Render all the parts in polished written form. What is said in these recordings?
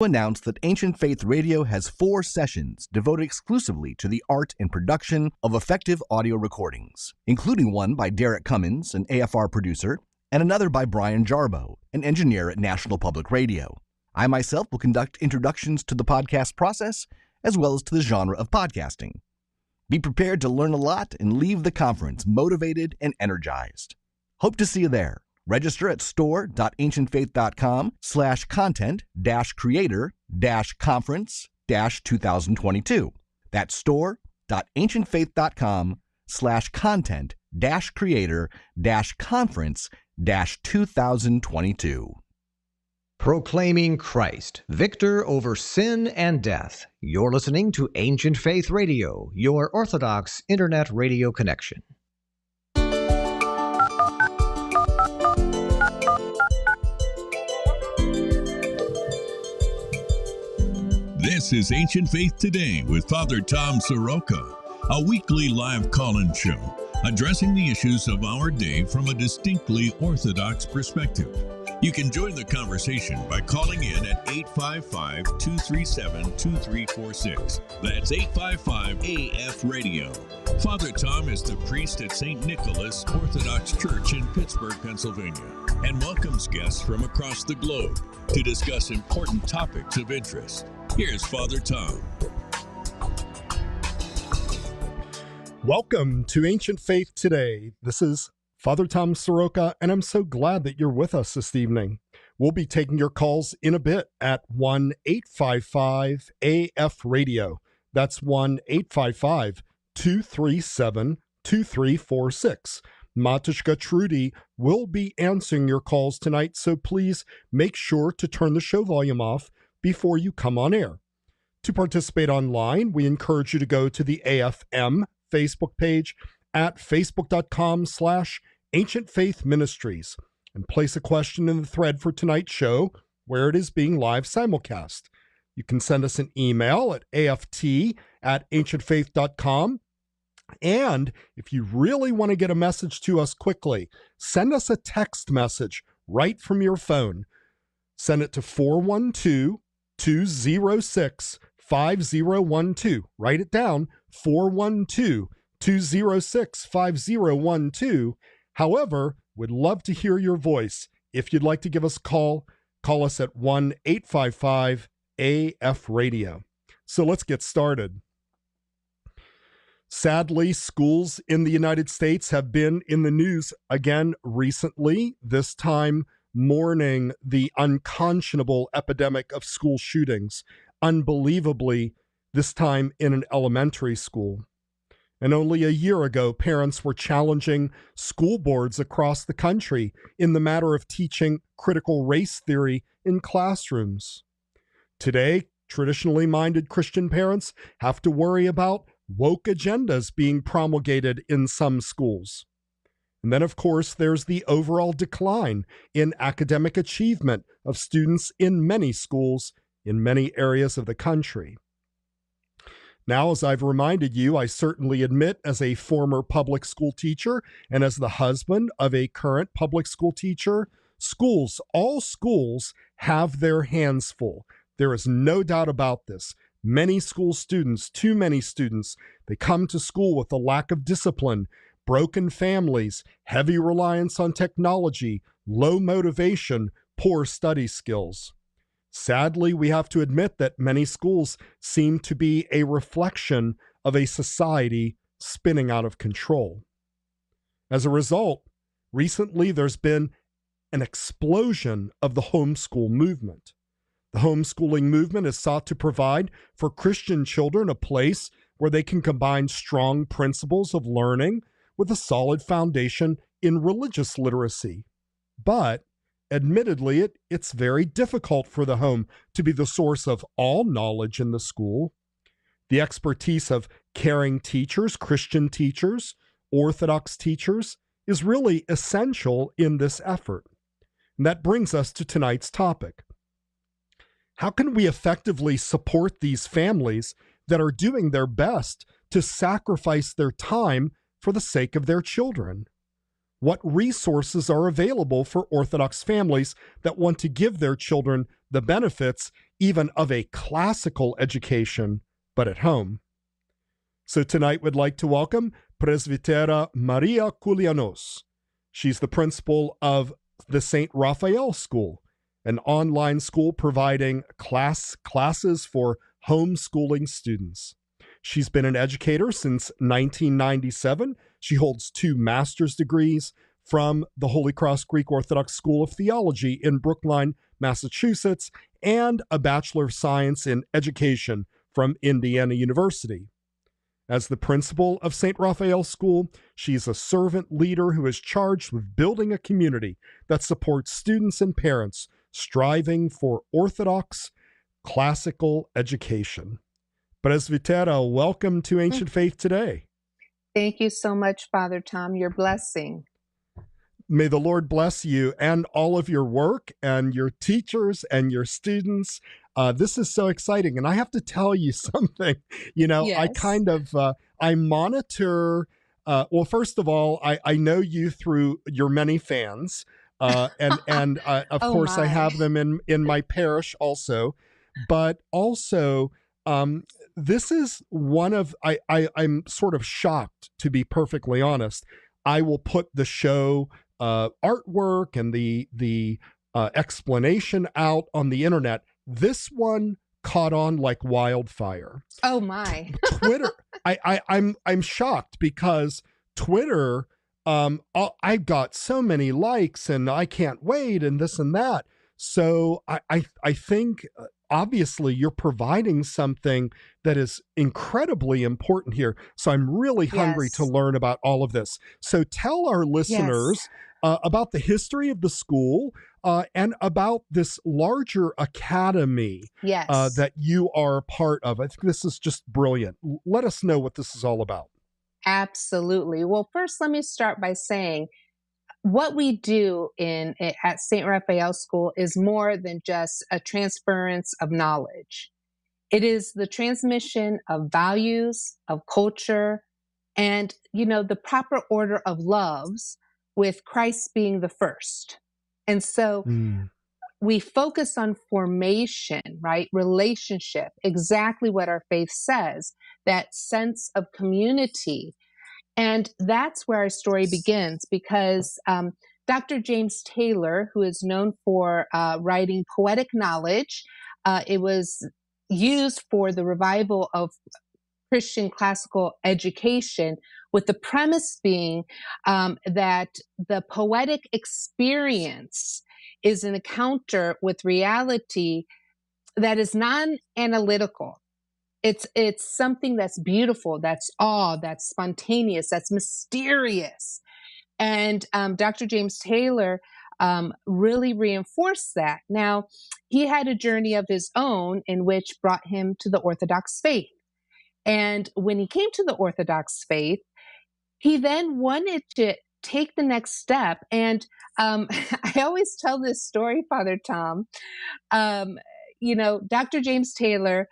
Announce that Ancient Faith Radio has 4 sessions devoted exclusively to the art and production of effective audio recordings, including one by Derek Cummins, an AFR producer, and another by Brian Jarbo, an engineer at National Public Radio. I myself will conduct introductions to the podcast process, as well as to the genre of podcasting. Be prepared to learn a lot and leave the conference motivated and energized. Hope to see you there. Register at store.ancientfaith.com/content-creator-conference-2022. That's store.ancientfaith.com/content-creator-conference-2022. Proclaiming Christ, victor over sin and death. You're listening to Ancient Faith Radio, your Orthodox Internet radio connection. This is Ancient Faith Today with Father Tom Soroka, a weekly live call-in show addressing the issues of our day from a distinctly Orthodox perspective. You can join the conversation by calling in at 855-237-2346. That's 855-AF-RADIO. Father Tom is the priest at St. Nicholas Orthodox Church in Pittsburgh, Pennsylvania, and welcomes guests from across the globe to discuss important topics of interest. Here's Father Tom. Welcome to Ancient Faith Today. This is Father Tom Soroka, and I'm so glad that you're with us this evening. We'll be taking your calls in a bit at 1-855-AF-RADIO. That's 1-855-237-2346. Matushka Trudy will be answering your calls tonight, so please make sure to turn the show volume off before you come on air. To participate online, we encourage you to go to the AFM Facebook page at facebook.com/Ancient Faith Ministries and place a question in the thread for tonight's show where it is being live simulcast. You can send us an email at aft@ancientfaith.com. And if you really want to get a message to us quickly, send us a text message right from your phone. Send it to 412-206-5012. Write it down, 412-206-5012. However, we'd love to hear your voice. If you'd like to give us a call us at 1-855-AF-RADIO. So let's get started. Sadly, schools in the United States have been in the news again recently, this time mourning the unconscionable epidemic of school shootings, unbelievably, this time in an elementary school. And only a year ago, parents were challenging school boards across the country in the matter of teaching critical race theory in classrooms. Today, traditionally minded Christian parents have to worry about woke agendas being promulgated in some schools. And then, of course, there's the overall decline in academic achievement of students in many schools in many areas of the country. Now, as I've reminded you, I certainly admit, as a former public school teacher and as the husband of a current public school teacher, all schools have their hands full. There is no doubt about this. Many school students, too many students, they come to school with a lack of discipline, broken families, heavy reliance on technology, low motivation, poor study skills. Sadly, we have to admit that many schools seem to be a reflection of a society spinning out of control. As a result, recently there's been an explosion of the homeschool movement. The homeschooling movement is sought to provide for Christian children a place where they can combine strong principles of learning with a solid foundation in religious literacy. But admittedly, it's very difficult for the home to be the source of all knowledge in the school. The expertise of caring teachers, Christian teachers, Orthodox teachers, is really essential in this effort. And that brings us to tonight's topic. How can we effectively support these families that are doing their best to sacrifice their time for the sake of their children? What resources are available for Orthodox families that want to give their children the benefits even of a classical education, but at home? So tonight we'd like to welcome Presbytera Maria Koulianos. She's the principal of the St. Raphael School, an online school providing classes for homeschooling students. She's been an educator since 1997. She holds 2 master's degrees from the Holy Cross Greek Orthodox School of Theology in Brookline, Massachusetts, and a Bachelor of Science in Education from Indiana University. As the principal of St. Raphael School, she's a servant leader who is charged with building a community that supports students and parents striving for Orthodox classical education. Presbytera, welcome to Ancient Faith Today. Thank you so much, Father Tom. Your blessing. May the Lord bless you and all of your work and your teachers and your students. This is so exciting. And I have to tell you something, Yes. I monitor, well, first of all, I know you through your many fans. Of Oh, course, I my. have them in my parish also. But also, this is one of, I'm sort of shocked, to be perfectly honest. I will put the show artwork and the explanation out on the internet. This one caught on like wildfire. Oh, my. Twitter, I'm shocked because Twitter, I got so many likes and I can't wait and this and that. So I think obviously you're providing something that is incredibly important here. So I'm really hungry Yes. to learn about all of this. So tell our listeners about the history of the school and about this larger academy Yes. that you are a part of. I think this is just brilliant. Let us know what this is all about. Absolutely. Well, first, let me start by saying what we do at St. Raphael School is more than just a transference of knowledge. It is the transmission of values, of culture, and, the proper order of loves, with Christ being the first. And so we focus on formation, right? Relationship, exactly what our faith says, that sense of community. And that's where our story begins, because Dr. James Taylor, who is known for writing poetic knowledge, it was used for the revival of Christian classical education, with the premise being that the poetic experience is an encounter with reality that is non-analytical. It's something that's beautiful, that's awe, that's spontaneous, that's mysterious. And Dr. James Taylor really reinforced that. Now, he had a journey of his own in which brought him to the Orthodox faith. And when he came to the Orthodox faith, he then wanted to take the next step. And I always tell this story, Father Tom. Dr. James Taylor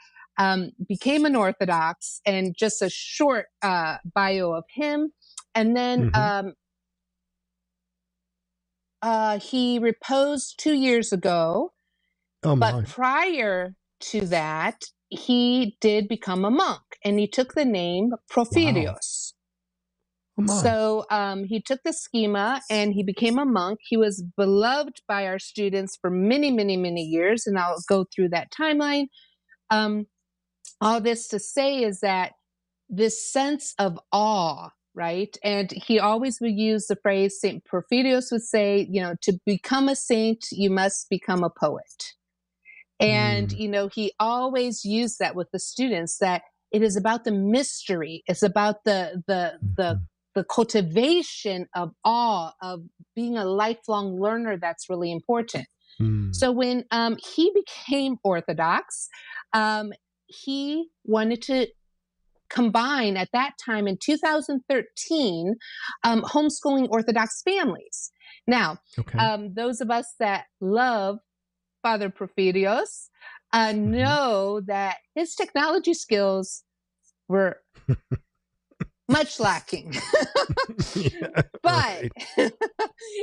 became an Orthodox, and just a short bio of him. And then he reposed 2 years ago. Oh, my. But prior to that, he did become a monk, and he took the name Porphyrios. Oh, my. So he took the schema and he became a monk. He was beloved by our students for many, many, many years, and I'll go through that timeline. All this to say is that this sense of awe, right? And he always would use the phrase, St. Porphyrios would say, to become a saint, you must become a poet. And, he always used that with the students, that it is about the mystery. It's about the cultivation of awe, of being a lifelong learner. That's really important. So when he became Orthodox, he wanted to combine, at that time in 2013, homeschooling Orthodox families. Now, those of us that love Father Porphyrios know that his technology skills were much lacking. Yeah, But right.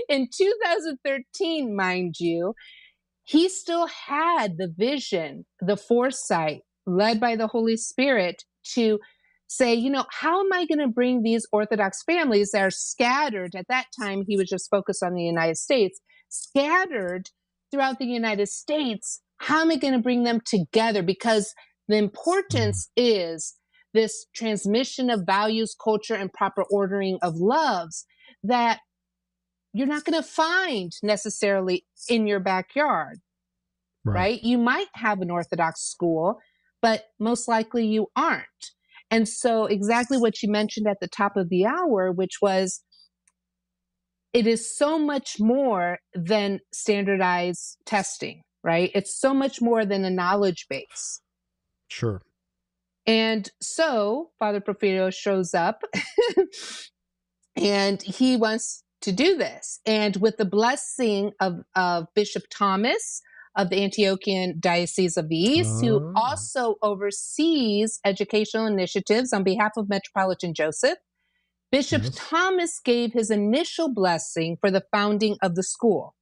in 2013, mind you, he still had the vision, the foresight led by the Holy Spirit to say, how am I going to bring these Orthodox families that are scattered? At that time, he was just focused on the United States, scattered throughout the United States. How am I going to bring them together? Because the importance is this transmission of values, culture, and proper ordering of loves that you're not going to find necessarily in your backyard, right? You might have an Orthodox school, but most likely you aren't. And so exactly what you mentioned at the top of the hour, which was, it is so much more than standardized testing, right? It's so much more than a knowledge base. Sure. And so Father Porfirio shows up and he wants to do this. And with the blessing of Bishop Thomas of the Antiochian Diocese of the East, who also oversees educational initiatives on behalf of Metropolitan Joseph, Bishop Thomas gave his initial blessing for the founding of the school.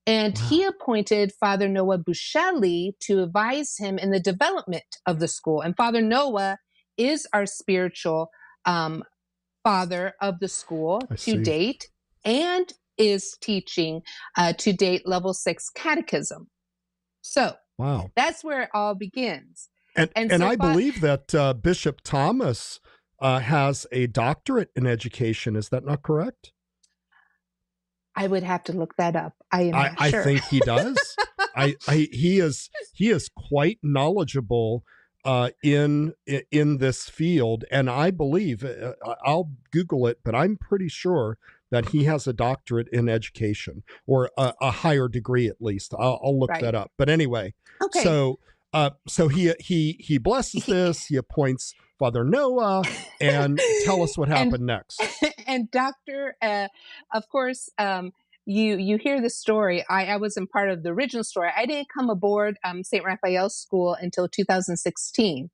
And he appointed Father Noah Buscelli to advise him in the development of the school. And Father Noah is our spiritual father of the school to date, and is teaching to date level 6 catechism. So that's where it all begins. And so I believe that Bishop Thomas has a doctorate in education. Is that not correct? I would have to look that up. I am not sure. I think he does. He is quite knowledgeable in this field, and I believe I'll Google it, but I'm pretty sure that he has a doctorate in education, or a higher degree at least. I'll look that up. But anyway, so he blesses this. He appoints Father Noah, and tell us what happened next. And Doctor, of course, you hear the story. I wasn't part of the original story. I didn't come aboard St. Raphael School until 2016.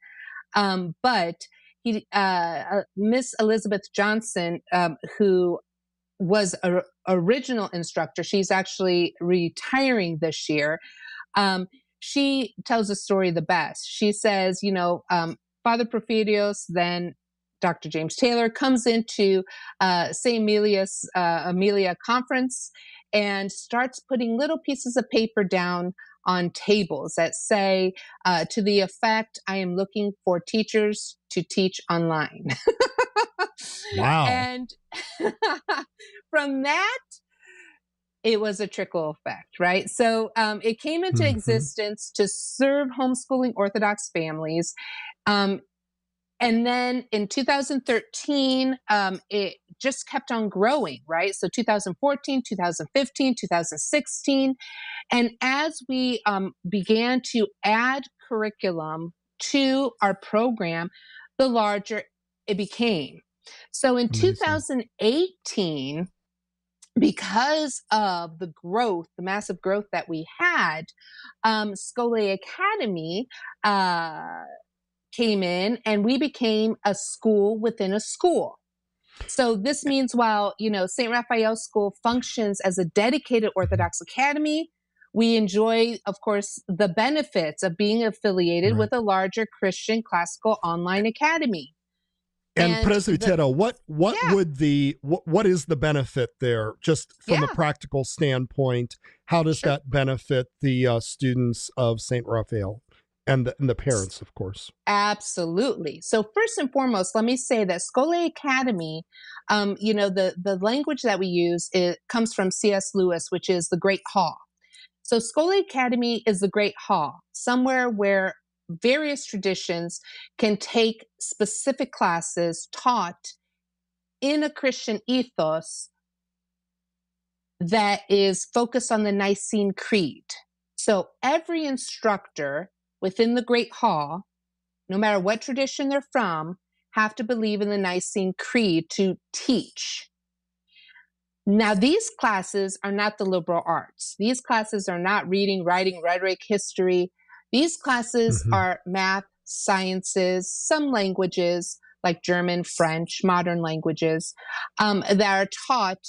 But he, Miss Elizabeth Johnson, who was an original instructor, she's actually retiring this year. She tells the story the best. She says, Father Porphyrios, then Dr. James Taylor, comes into St. Amelia Conference and starts putting little pieces of paper down on tables that say to the effect, I am looking for teachers to teach online. Wow. And from that, it was a trickle effect, right? So it came into existence to serve homeschooling Orthodox families. And then in 2013, it just kept on growing, right? So 2014, 2015, 2016. And as we began to add curriculum to our program, the larger it became. So in 2018, because of the growth, the massive growth that we had, Scholae Academy came in, and we became a school within a school. So this means while, St. Raphael School functions as a dedicated Orthodox academy, we enjoy, of course, the benefits of being affiliated with a larger Christian classical online academy. And Presbytera, what is the benefit there, just from a practical standpoint? How does that benefit the students of St. Raphael and the parents, of course? Absolutely. So first and foremost, let me say that Scholae Academy, the language that we use, it comes from C.S. Lewis, which is the Great Hall. So Scholae Academy is the Great Hall, somewhere where various traditions can take specific classes taught in a Christian ethos that is focused on the Nicene Creed. So every instructor within the Great Hall, no matter what tradition they're from, have to believe in the Nicene Creed to teach. Now, these classes are not the liberal arts. These classes are not reading, writing, rhetoric, history. These classes are math, sciences, some languages, like German, French, modern languages, that are taught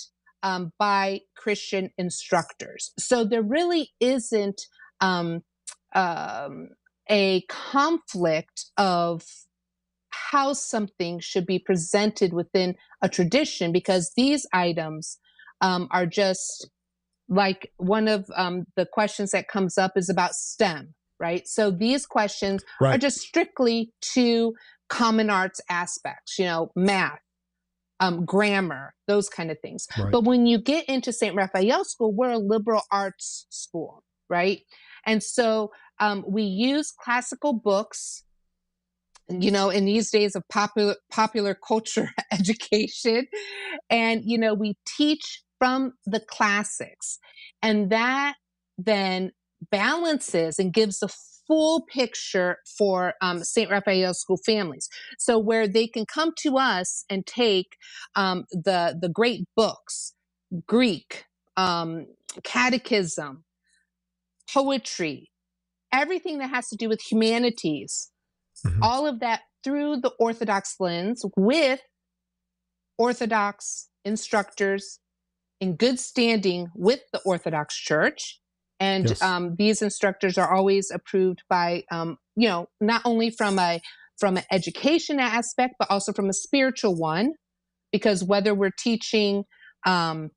by Christian instructors. So there really isn't a conflict of how something should be presented within a tradition, because these items are just like one of the questions that comes up is about STEM, right? So these questions are just strictly to common arts aspects, math, grammar, those kind of things. Right. But when you get into St. Raphael School, we're a liberal arts school, right? And so we use classical books, in these days of popular culture education. And, we teach from the classics. And that then balances and gives the full picture for St. Raphael School families. So where they can come to us and take the great books, Greek, catechism, poetry, everything that has to do with humanities, all of that through the Orthodox lens with Orthodox instructors in good standing with the Orthodox Church. And these instructors are always approved by, not only from an education aspect, but also from a spiritual one, because whether we're teaching where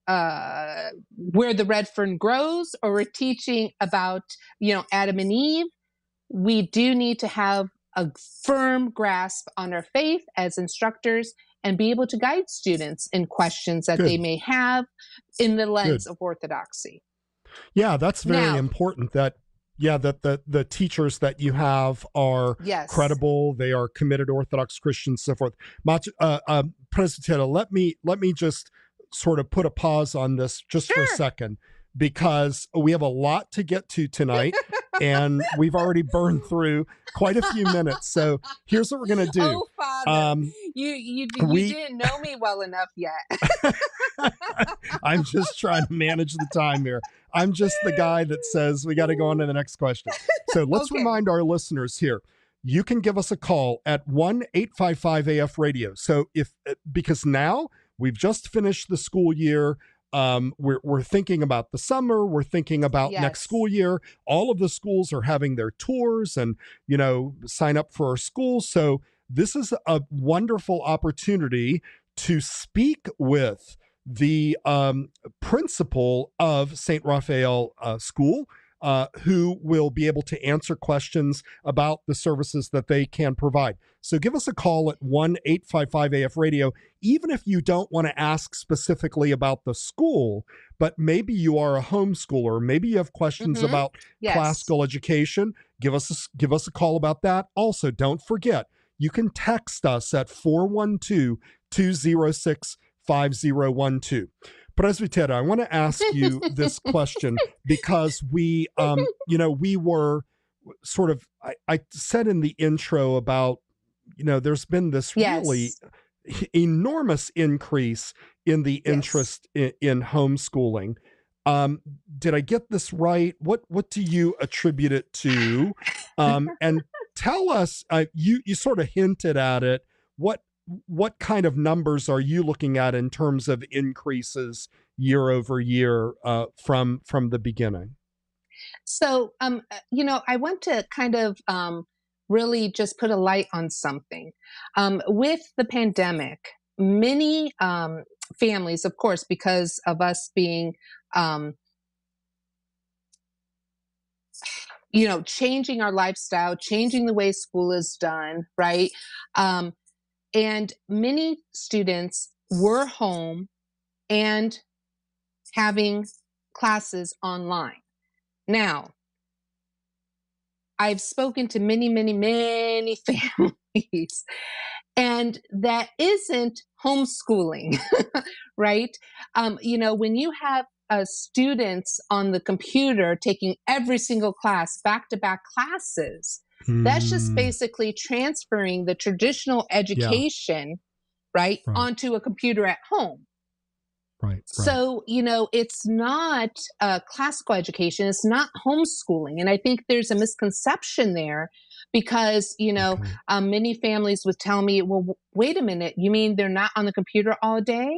the red fern grows, or we're teaching about, Adam and Eve, we do need to have a firm grasp on our faith as instructors and be able to guide students in questions that they may have in the lens of orthodoxy. Yeah, that's very important that the teachers that you have are credible, they are committed Orthodox Christians, so forth. Presbytera, let me just sort of put a pause on this just for a second, because we have a lot to get to tonight and we've already burned through quite a few minutes. So here's what we're going to do. Oh, Father, you didn't know me well enough yet. I'm just trying to manage the time here. I'm just the guy that says we got to go on to the next question. So let's remind our listeners here. You can give us a call at 1-855-AF-RADIO. So because now we've just finished the school year. We're thinking about the summer. We're thinking about next school year. All of the schools are having their tours and, sign up for our schools. So this is a wonderful opportunity to speak with the principal of St. Raphael School, who will be able to answer questions about the services that they can provide. So give us a call at 1-855-AF-RADIO, even if you don't want to ask specifically about the school, but maybe you are a homeschooler, maybe you have questions about classical education. Give us a call about that. Also, don't forget, you can text us at 412-206-5012. Presbytera, I want to ask you this question because we were sort of, I said in the intro about, there's been this really enormous increase in the interest in homeschooling. Did I get this right? What do you attribute it to? And tell us, you sort of hinted at it. What kind of numbers are you looking at in terms of increases year over year from the beginning? So, I want to kind of really just put a light on something. With the pandemic, many families, of course, because of us being, changing our lifestyle, changing the way school is done, right? And many students were home and having classes online. Now, I've spoken to many, many, many families, and that isn't homeschooling, right? When you have students on the computer taking every single class, back-to-back classes, that's just basically transferring the traditional education, right, onto a computer at home. Right. So, it's not classical education. It's not homeschooling. And I think there's a misconception there because, Okay. many families would tell me, well, wait a minute, you mean they're not on the computer all day?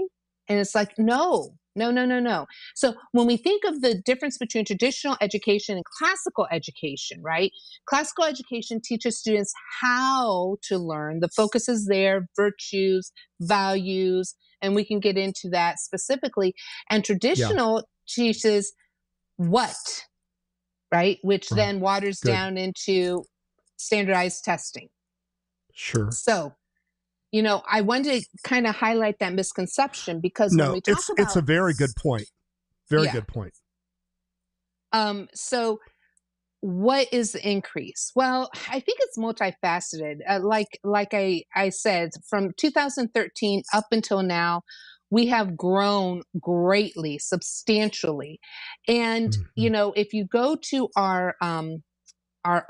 And it's like, no, no, no, no, no. So when we think of the difference between traditional education and classical education, right? Classical education teaches students how to learn. The focus is there, virtues, values, and we can get into that specifically. And Yeah. traditional teaches what, right? Which Right. then waters Good. down into standardized testing. Sure. So, I wanted to kind of highlight that misconception because when No, we talk it's a about, very good point. Very yeah. good point. So what is the increase? Well, I think it's multifaceted. Like I said, from 2013 up until now, we have grown greatly, substantially. And, Mhm. if you go to our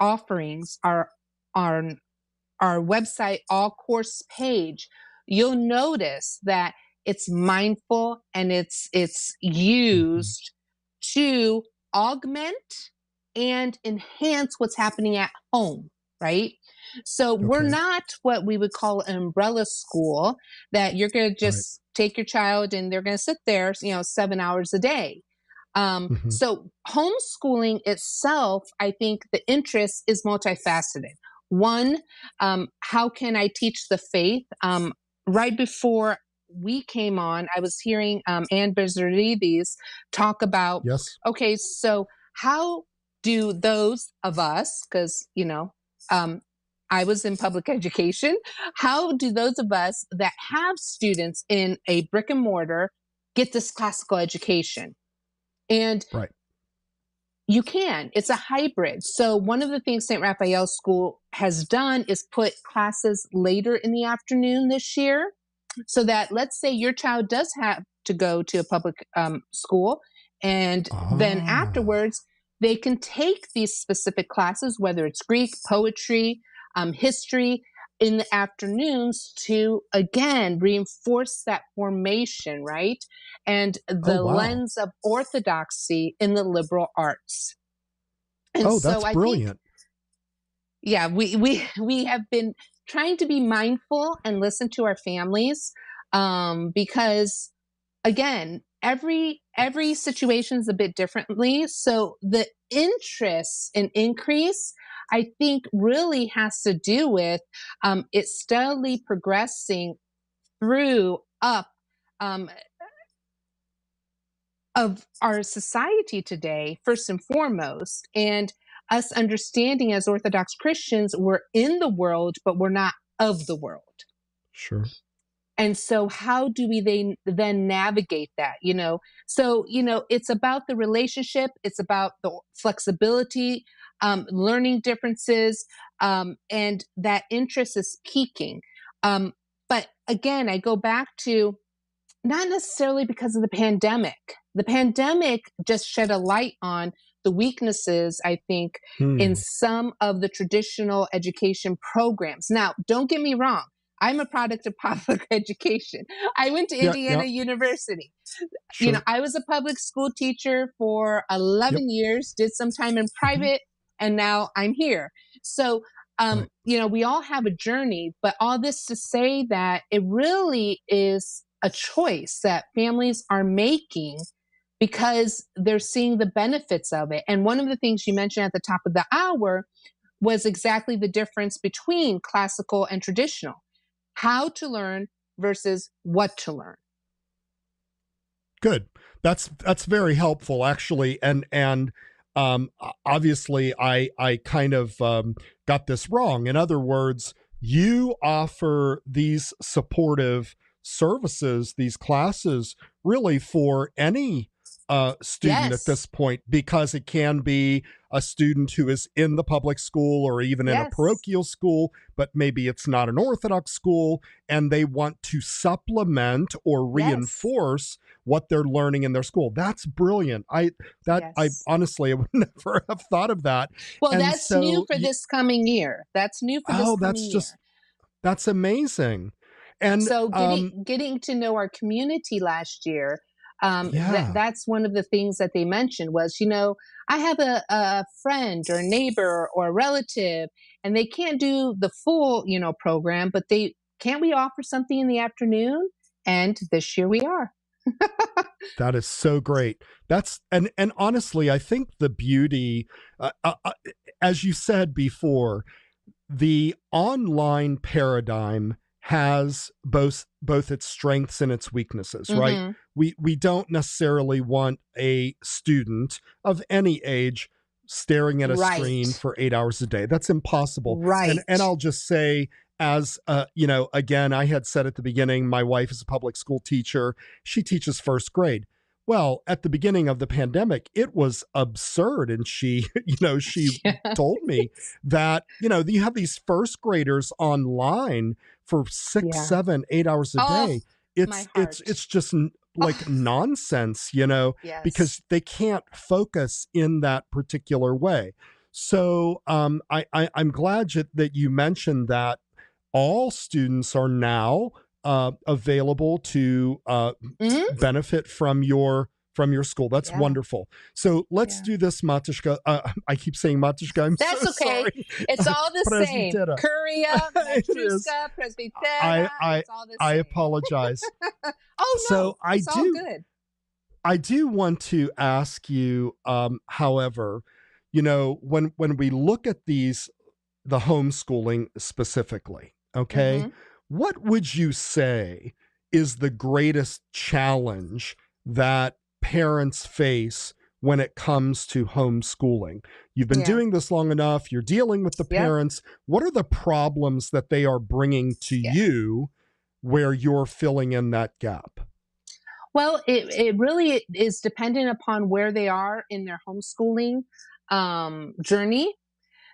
offerings, our our website all course page, you'll notice that it's mindful and it's Mhm. used to augment and enhance what's happening at home, right? So we're Okay. not what we would call an umbrella school that you're going to Right. just take your child and they're going to sit there, 7 hours a day. Mhm. So homeschooling itself, I think the interest is multifaceted. One, how can I teach the faith? Right before we came on, I was hearing Ann Bezerides talk about, Yes. okay, so how do those of us, because, I was in public education, how do those of us that have students in a brick and mortar get this classical education? And Right. you can. It's a hybrid. So one of the things St. Raphael School has done is put classes later in the afternoon this year, so that let's say your child does have to go to a public school, and then Ah. afterwards they can take these specific classes, whether it's Greek, poetry, history, in the afternoons to again reinforce that formation, right? And Oh, the wow. lens of orthodoxy in the liberal arts. And Oh, so that's I think, brilliant. yeah, we have been trying to be mindful and listen to our families, because again, every situation is a bit differently. So the interest and increase, I think, really has to do with it steadily progressing through up um, of our society today, first and foremost, and us understanding as Orthodox Christians, we're in the world, but we're not of the world. Sure. And so how do we then navigate that, So, it's about the relationship. It's about the flexibility, learning differences, and that interest is peaking. But again, I go back to not necessarily because of the pandemic. The pandemic just shed a light on the weaknesses, I think, in Hmm. some of the traditional education programs. Now, don't get me wrong. I'm a product of public education. I went to Yeah. Indiana Yeah. University. Sure. I was a public school teacher for Yep. 11 years, did some time in Mhm. private, and now I'm here. So, Right. we all have a journey, but all this to say that it really is a choice that families are making because they're seeing the benefits of it. And one of the things you mentioned at the top of the hour was exactly the difference between classical and traditional. How to learn versus what to learn. Good. That's very helpful, actually. And obviously, I kind of got this wrong. In other words, you offer these supportive services, these classes, really for any student at Yes. this point, because it can be a student who is in the public school or even in a Yes. parochial school, but maybe it's not an Orthodox school, and they want to supplement or Yes. reinforce what they're learning in their school. That's brilliant. I Yes. honestly I would never have thought of that. Well, And that's new so, for this coming year. That's new for this oh, that's coming just year. that's amazing. And So getting to know our community last year, That's one of the things that they mentioned was, I have a friend or a neighbor or a relative, and they can't do the full, program, but can't we offer something in the afternoon? And this year we are. That is so great. And honestly, I think the beauty, as you said before, the online paradigm has both its strengths and its weaknesses, right? We don't necessarily want a student of any age staring at a screen for 8 hours a day. That's impossible. Right. And I'll just say, as again, I had said at the beginning, my wife is a public school teacher. She teaches first grade. Well, at the beginning of the pandemic, it was absurd. And she told me that, you have these first graders online for 6, 7, 8 hours a day. It's just like nonsense, Yes. because they can't focus in that particular way. So I'm glad that you mentioned that all students are now available to benefit from your school. That's wonderful. So let's do this, Matushka. I keep saying Matushka. That's so okay. sorry. It's all the same. Kuria, Matrushka, Presbytera. It's all the same. I apologize. Oh, no. It's all good. I do want to ask you, however, when we look at the homeschooling specifically, okay, what would you say is the greatest challenge that parents face when it comes to homeschooling? You've been doing this long enough. You're dealing with the parents. What are the problems that they are bringing to you where you're filling in that gap? Well, it really is dependent upon where they are in their homeschooling journey.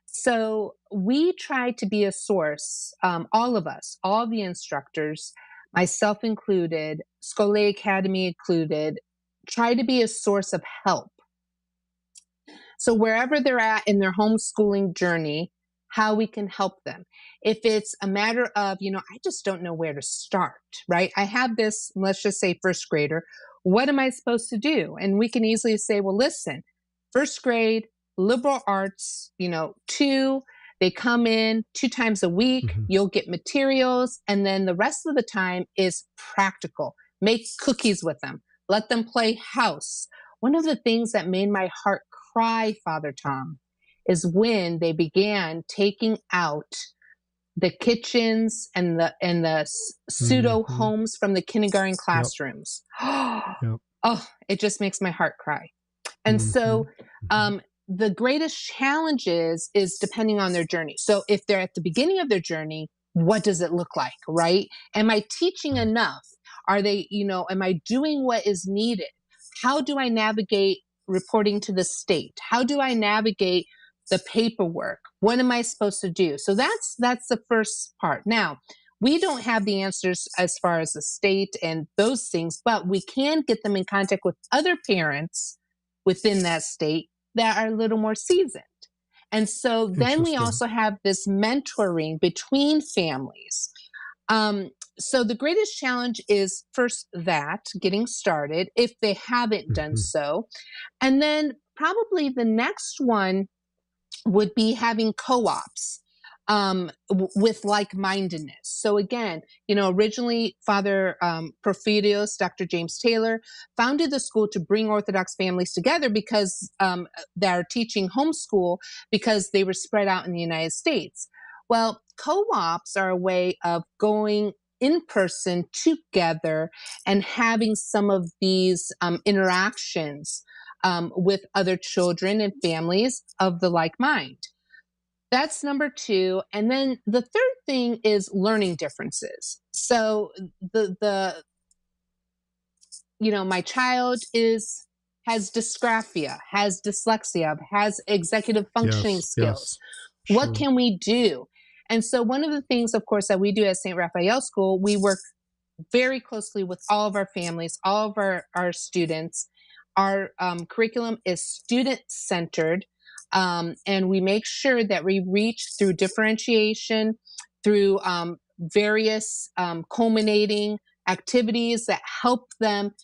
So we try to be a source, all of us, all the instructors, myself included, Scole Academy included, try to be a source of help. So wherever they're at in their homeschooling journey, how we can help them. If it's a matter of, I just don't know where to start, right? I have this, let's just say first grader. What am I supposed to do? And we can easily say, well, listen, first grade, liberal arts, 2, they come in 2 times a week, you'll get materials. And then the rest of the time is practical. Make cookies with them. Let them play house. One of the things that made my heart cry, Father Tom, is when they began taking out the kitchens and the pseudo homes from the kindergarten classrooms. Oh, it just makes my heart cry. And so the greatest challenge is depending on their journey. So if they're at the beginning of their journey, what does it look like, right? Am I teaching enough? Are they, am I doing what is needed? How do I navigate reporting to the state? How do I navigate the paperwork? What am I supposed to do? So that's the first part. Now, we don't have the answers as far as the state and those things, but we can get them in contact with other parents within that state that are a little more seasoned. And so then we also have this mentoring between families. So the greatest challenge is first that, getting started, if they haven't done so. And then probably the next one would be having co-ops with like-mindedness. So again, originally Father Porphyrios, Dr. James Taylor, founded the school to bring Orthodox families together because they're teaching homeschool because they were spread out in the United States. Well, co-ops are a way of going in person together and having some of these interactions with other children and families of the like mind. That's number 2. And then the third thing is learning differences. So my child has dysgraphia, has dyslexia, has executive functioning skills. Yes, what can we do? And so one of the things, of course, that we do at St. Raphael School, we work very closely with all of our families, all of our students. Our curriculum is student-centered, and we make sure that we reach through differentiation, through various culminating activities that help them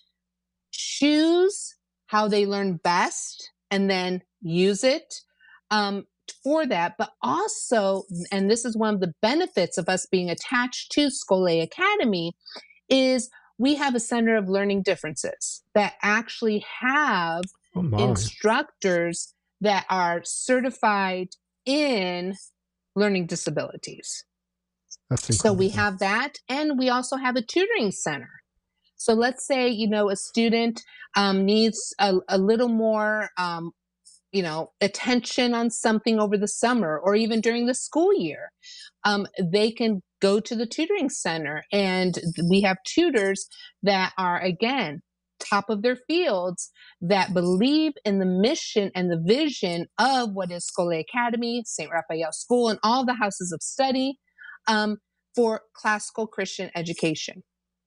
choose how they learn best and then use it for that. But also, and this is one of the benefits of us being attached to Schole Academy, is we have a Center of Learning Differences that actually have instructors that are certified in learning disabilities. So we have that, and we also have a tutoring center. So let's say, a student needs a little more, attention on something over the summer or even during the school year. They can go to the tutoring center, and we have tutors that are, again, top of their fields, that believe in the mission and the vision of what is Schole Academy, St. Raphael School, and all the houses of study for classical Christian education.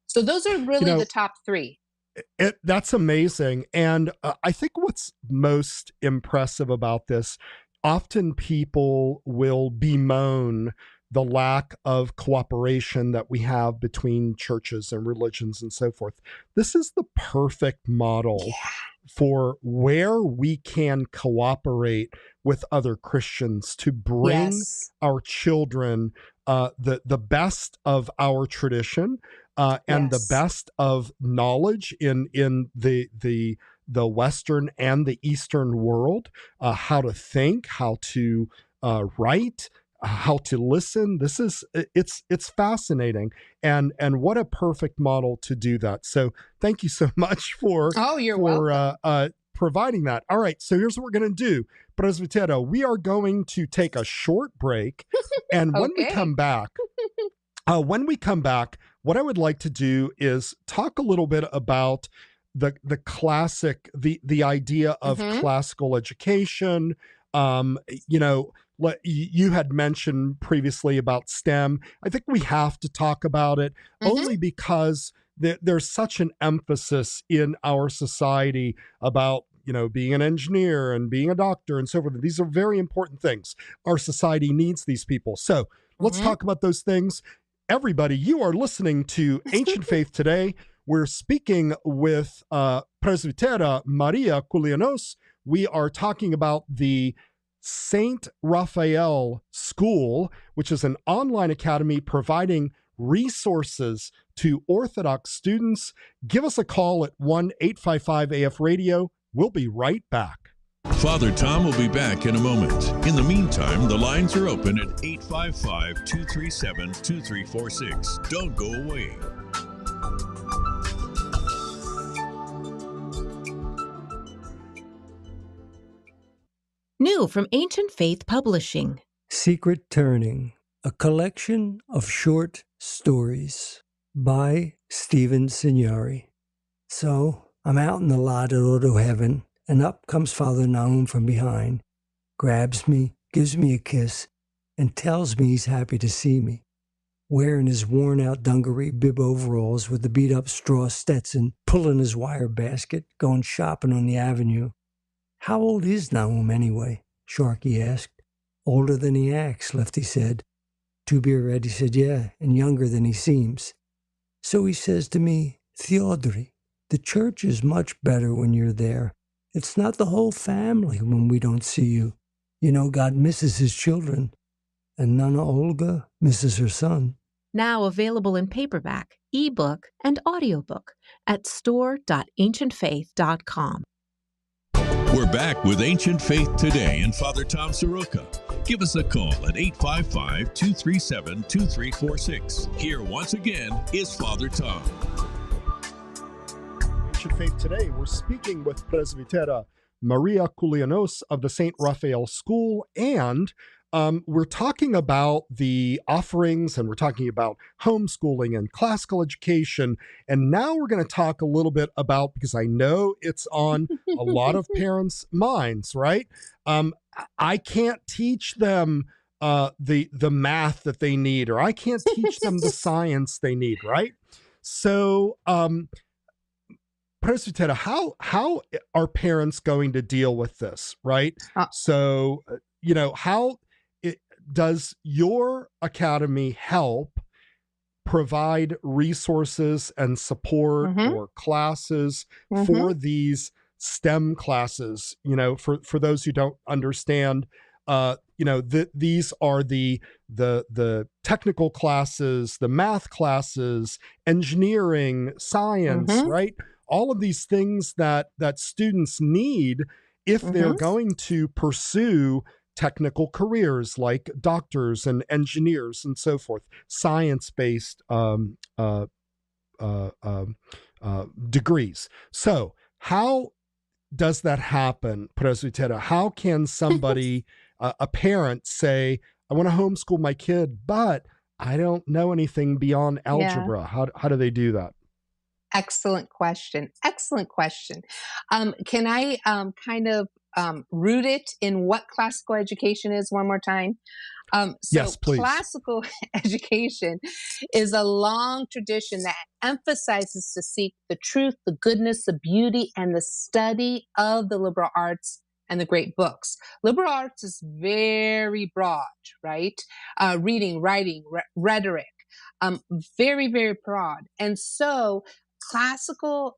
So those are really the top three. That's amazing. And I think what's most impressive about this, often people will bemoan the lack of cooperation that we have between churches and religions and so forth. This is the perfect model for where we can cooperate with other Christians to bring our children the best of our tradition and the best of knowledge in the Western and the Eastern world, how to think, how to write, how to listen. This is it's fascinating, and what a perfect model to do that. So thank you so much for welcome. Providing that. All right, so here's what we're going to do, Presbytera. We are going to take a short break, and when we come back, what I would like to do is talk a little bit about the classic, the idea of classical education. You had mentioned previously about STEM. I think we have to talk about it only because there's such an emphasis in our society about, being an engineer and being a doctor and so forth. These are very important things. Our society needs these people. So let's talk about those things. Everybody, you are listening to Ancient Faith Today. We're speaking with Presbytera Maria Koulianos. We are talking about the St. Raphael School, which is an online academy providing resources to Orthodox students. Give us a call at 1-855-AF-RADIO. We'll be right back. Father Tom will be back in a moment. In the meantime, the lines are open at 855-237-2346. Don't go away. New from Ancient Faith Publishing. Secret Turning, a collection of short stories by Stephen Signori. So I'm out in the lot at Auto Heaven, and up comes Father Nahum from behind, grabs me, gives me a kiss, and tells me he's happy to see me. Wearing his worn-out dungaree bib overalls with the beat-up straw Stetson, pulling his wire basket, going shopping on the avenue. How old is Nahum anyway? Sharky asked. Older than he acts, Lefty said. To be ready said, yeah, and younger than he seems. So he says to me, Theodore, the church is much better when you're there. It's not the whole family when we don't see you. You know, God misses his children, and Nana Olga misses her son. Now available in paperback, ebook, and audiobook at store.ancientfaith.com. We're back with Ancient Faith Today and Father Tom Soroka. Give us a call at 855-237-2346. Here once again is Father Tom. Ancient Faith Today, we're speaking with Presbytera Maria Koulianos of the St. Raphael School, and we're talking about the offerings, and we're talking about homeschooling and classical education. And now we're going to talk a little bit about, because I know it's on a lot of parents' minds, right? I can't teach them the math that they need, or I can't teach them the science they need, right? So, Presbytera, how are parents going to deal with this, right? So, how does your academy help provide resources and support or classes for these STEM classes. You know, for those who don't understand, you know, these are the technical classes, the math classes, engineering, science, right? All of these things that students need if they're going to pursue technical careers like doctors and engineers and so forth, science-based degrees. So how does that happen, Presbytera? How can somebody, a parent, say, I want to homeschool my kid, but I don't know anything beyond algebra? Yeah. How do they do that? Excellent question. Excellent question. Can I kind of root it in what classical education is one more time? Yes, please. Classical education is a long tradition that emphasizes to seek the truth, the goodness, the beauty, and the study of the liberal arts and the great books. Liberal arts is very broad, right? Reading, writing, rhetoric, very, very broad. And so classical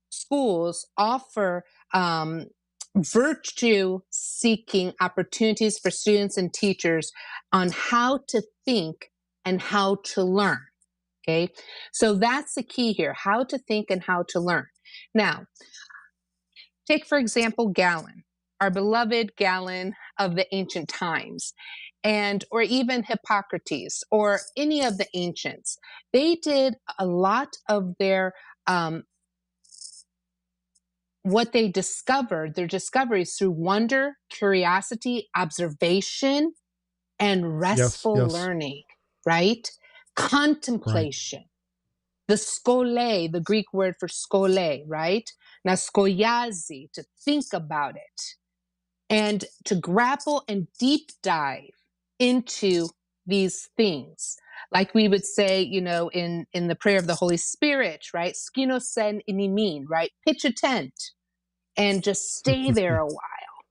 schools offer virtue-seeking opportunities for students and teachers on how to think and how to learn, okay? So that's the key here, how to think and how to learn. Now, take, for example, Galen, our beloved Galen of the ancient times, or even Hippocrates, or any of the ancients. They did a lot of their what they discovered, their discoveries, through wonder, curiosity, observation, and restful learning, right? Contemplation. Right. The skole, the Greek word for skole, right? Now, skoiazi, to think about it, and to grapple and deep dive into these things. Like we would say, you know, in the prayer of the Holy Spirit, right? Skinosen inimin, right? Pitch a tent and just stay there a while.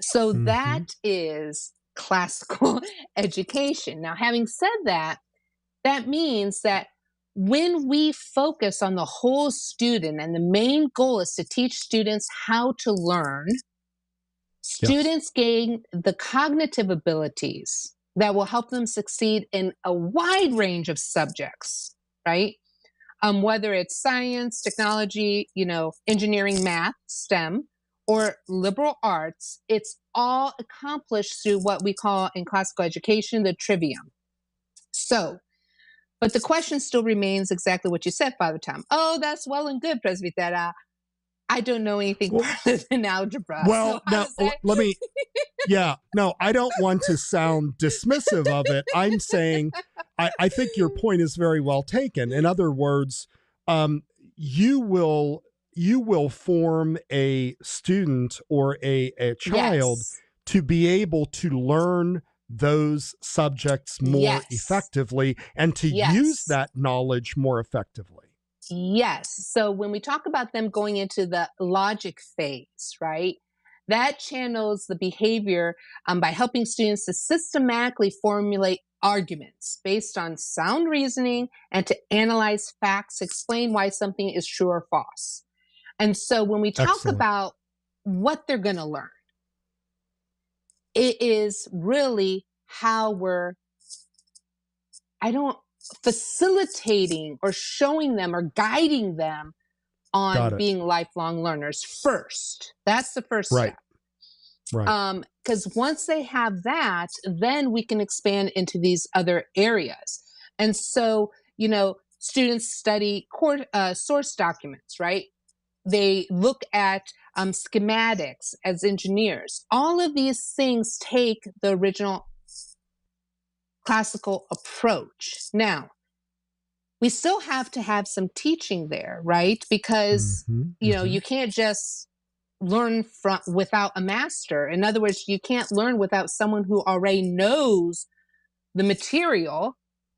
So that is classical education. Now, having said that, that means that when we focus on the whole student, and the main goal is to teach students how to learn, students gain the cognitive abilities that will help them succeed in a wide range of subjects, right? Whether it's science, technology, you know, engineering, math, STEM, or liberal arts, it's all accomplished through what we call in classical education the trivium. So, but the question still remains exactly what you said, Father Tom. Oh, that's well and good, Presbytera. I don't know anything further than algebra. Well, so now let me, I don't want to sound dismissive of it. I'm saying, I think your point is very well taken. In other words, you will form a student or a child to be able to learn those subjects more effectively and to use that knowledge more effectively. Yes. So when we talk about them going into the logic phase, right, that channels the behavior by helping students to systematically formulate arguments based on sound reasoning and to analyze facts, explain why something is true or false. And so when we talk about what they're going to learn, it is really how we're, facilitating or showing them or guiding them on being lifelong learners first. That's the first step. Right. Because once they have that, then we can expand into these other areas. And so, you know, students study source documents, right? They look at schematics as engineers. All of these things take the original classical approach. Now, we still have to have some teaching there, right? Because, you know, you can't just learn without a master. In other words, you can't learn without someone who already knows the material.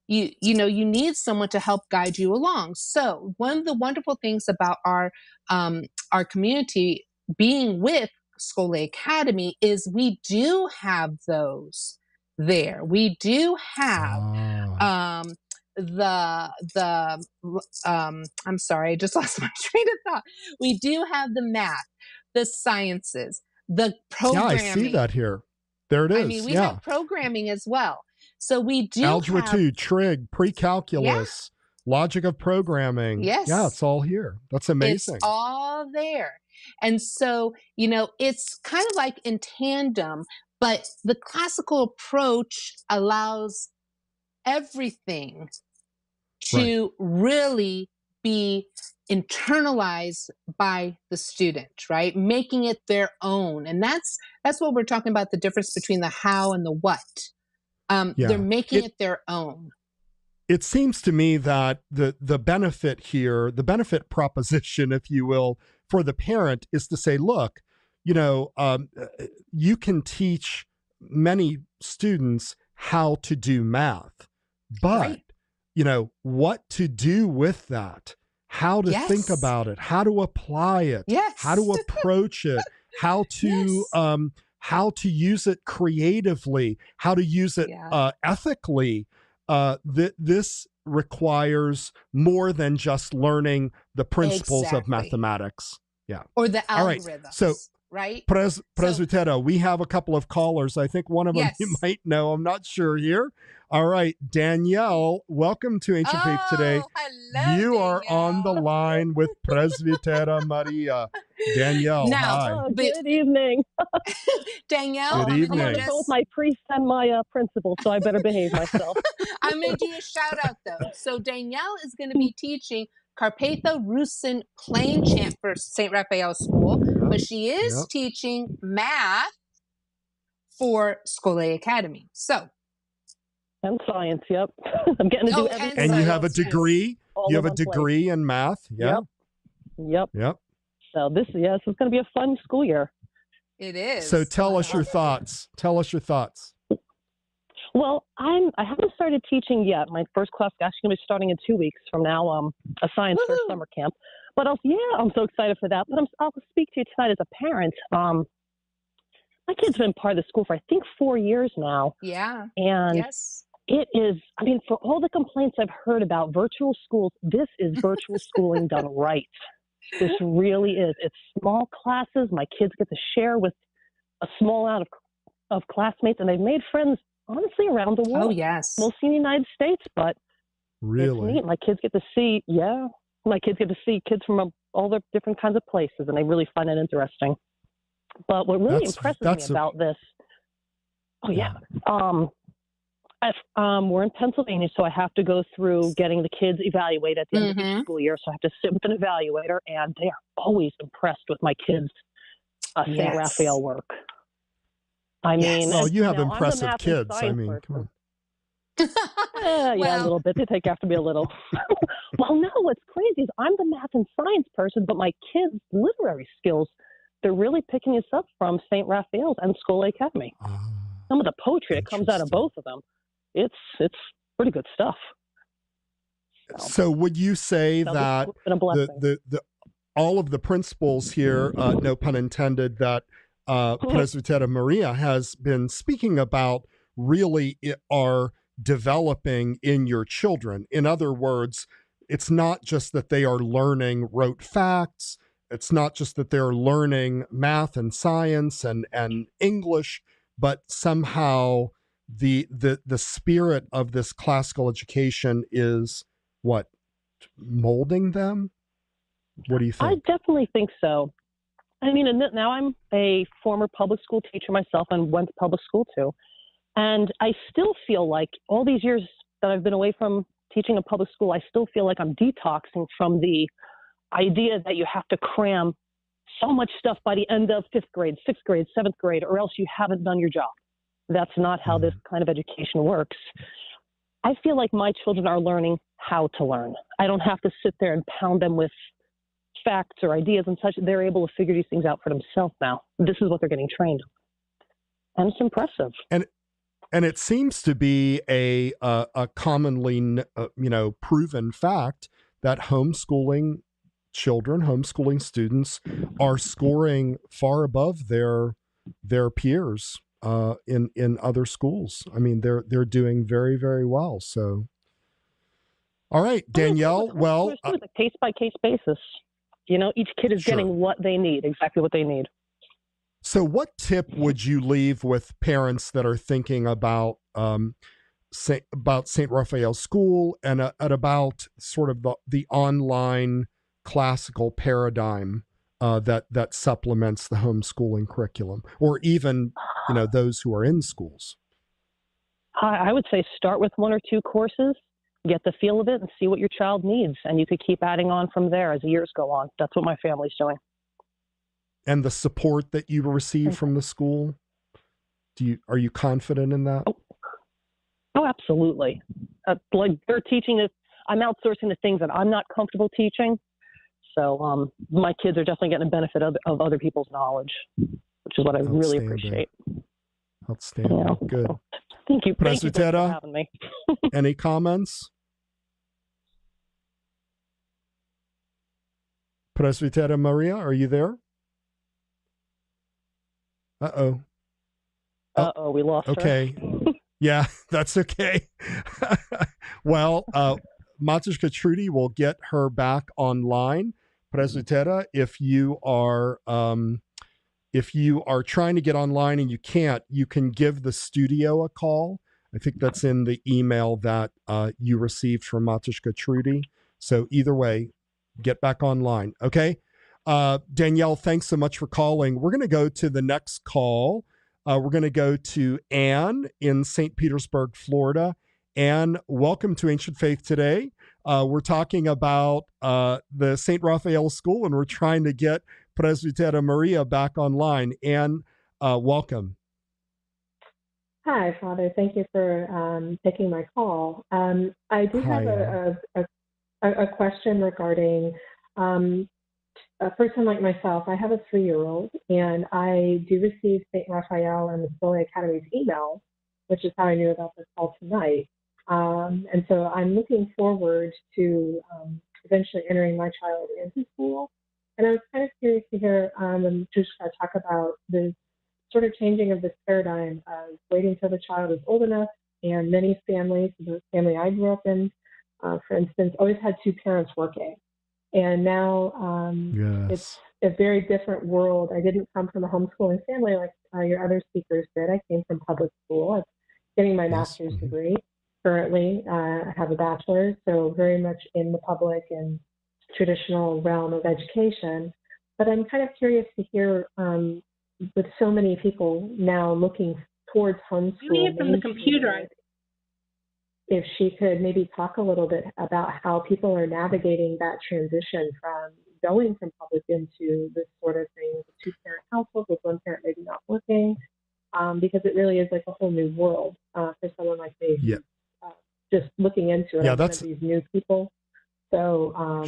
You need someone to help guide you along. So one of the wonderful things about our community being with Schole Academy is we do have those there. We do have I'm sorry, I just lost my train of thought. We do have the math, the sciences, the programming. Yeah, I see that here. There it is. I mean, we have programming as well. So we do Algebra have 2, trig, pre-calculus, logic of programming. Yes. Yeah, it's all here. That's amazing. It's all there. And so, it's kind of like in tandem, but the classical approach allows everything to really be internalized by the student, right? Making it their own. And that's what we're talking about, the difference between the how and the what. They're making it their own. It seems to me that the benefit here, the benefit proposition, if you will, for the parent is to say, look, you can teach many students how to do math, but, what to do with that, how to think about it, how to apply it, how to approach it, how to use it creatively, how to use it ethically. This requires more than just learning the principles of mathematics. Yeah. Or the algorithms. All right. So, right? Presbytera, we have a couple of callers. I think one of them you might know. I'm not sure here. All right. Danielle, welcome to Ancient Faith Today. Hello, you Danielle. are on the line with Presbytera Maria. Danielle, hi. Good evening. Danielle, good evening. I'm both my priest and my principal, so I better behave myself. I'm going to do a shout out, though. So Danielle is going to be teaching Carpatho Rusyn plain chant for St. Raphael School, but she is teaching math for Scolae Academy. So. And science, yep. I'm getting to do everything. And you have a degree? You have a degree in math? Yeah. Yep. So this is going to be a fun school year. It is. So tell us your thoughts. Well, I haven't started teaching yet. My first class is actually going to be starting in 2 weeks from now, a science fair summer camp. But I'm so excited for that. But I'll speak to you tonight as a parent. My kid's been part of the school for, I think, 4 years now. Yeah. And it is, for all the complaints I've heard about virtual schools, this is virtual schooling done right. This really is. It's small classes. My kids get to share with a small amount of classmates, and they've made friends, honestly, around the world. Oh, yes. Mostly in the United States, but really, it's neat. My kids get to see, kids from all the different kinds of places, and they really find it interesting. But what really impresses me about this, we're in Pennsylvania, so I have to go through getting the kids evaluated at the end of the school year. So I have to sit with an evaluator, and they are always impressed with my kids' St. Raphael work. Well, you have impressive kids. Come on. A little bit. They take after me a little. Well, no, what's crazy is I'm the math and science person, but my kids' literary skills, they're really picking this up from St. Raphael's and Scolae Academy. Some of the poetry that comes out of both of them, it's pretty good stuff. So would you say that the all of the principles here, no pun intended, that Presbytera Maria has been speaking about really are developing in your children? In other words, it's not just that they are learning rote facts. It's not just that they're learning math and science and English, but somehow the spirit of this classical education is what, molding them? What do you think? I definitely think so. Now I'm a former public school teacher myself and went to public school too. And I still feel like all these years that I've been away from teaching in public school, I still feel like I'm detoxing from the idea that you have to cram so much stuff by the end of 5th grade, 6th grade, 7th grade, or else you haven't done your job. That's not how this kind of education works. I feel like my children are learning how to learn. I don't have to sit there and pound them with facts or ideas and such. They're able to figure these things out for themselves now. This is what they're getting trained on. And it's impressive. And it seems to be a commonly proven fact that homeschooling children, homeschooling students are scoring far above their peers in other schools. They're doing very, very well. So All right, Danielle. Well, it's a case-by-case basis. Each kid is getting what they need, exactly what they need. So what tip would you leave with parents that are thinking about St. Raphael School and about sort of the online classical paradigm that supplements the homeschooling curriculum, or even those who are in schools? I would say start with 1 or 2 courses, get the feel of it, and see what your child needs, and you could keep adding on from there as the years go on. That's what my family's doing. And the support that you receive from the school, are you confident in that? Oh, absolutely. Like they're teaching us. I'm outsourcing the things that I'm not comfortable teaching. So my kids are definitely getting a benefit of other people's knowledge, which is what I really appreciate. Outstanding. Good. Thank you. Presbytera, Thank you for having me. Any comments? Presbytera Maria, are you there? Uh-oh. We lost her. Okay. Yeah, that's okay. Well, Matuszka Trudy will get her back online. Presbytera, if you are trying to get online and you can't, you can give the studio a call. I think that's in the email that you received from Matuszka Trudy. So either way, get back online. Okay. Danielle, thanks so much for calling. We're going to go to the next call. We're going to go to Anne in St. Petersburg, Florida. Anne, welcome to Ancient Faith Today. We're talking about the St. Raphael School, and we're trying to get Presbytera Maria back online. Anne, welcome. Hi, Father. Thank you for taking my call. I do have a question regarding a person like myself. I have a 3-year-old, and I do receive St. Raphael and the School Academy's email, which is how I knew about this call tonight. And so I'm looking forward to eventually entering my child into school. And I was kind of curious to hear Matuszka talk about the sort of changing of this paradigm of waiting until the child is old enough. And many families, the family I grew up in, for instance, always had 2 parents working. And now it's a very different world. I didn't come from a homeschooling family like your other speakers did. I came from public school. I'm getting my master's degree currently. I have a bachelor's, so very much in the public and traditional realm of education. But I'm kind of curious to hear, with so many people now looking towards homeschooling, from the computer. If she could maybe talk a little bit about how people are navigating that transition from going from public into this sort of thing with a 2-parent household with 1 parent maybe not working, because it really is like a whole new world for someone like me. Yeah. Just looking into it. Yeah, that's these new people. So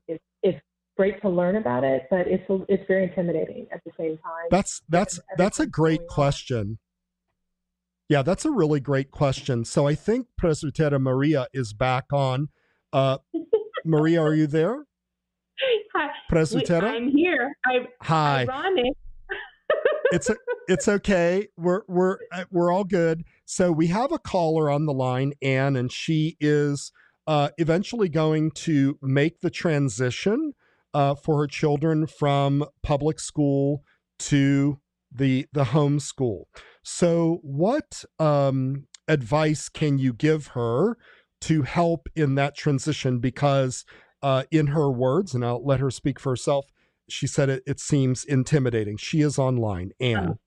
it's great to learn about it, but it's very intimidating at the same time. That's a great question. Yeah, that's a really great question. So I think Presbytera Maria is back on. Maria, are you there? Hi. Presbytera? I'm here. Hi. Ironic. It's okay. We're all good. So we have a caller on the line, Anne, and she is eventually going to make the transition for her children from public school to the homeschool. So what advice can you give her to help in that transition? Because in her words, and I'll let her speak for herself, she said it seems intimidating. She is online. Anne.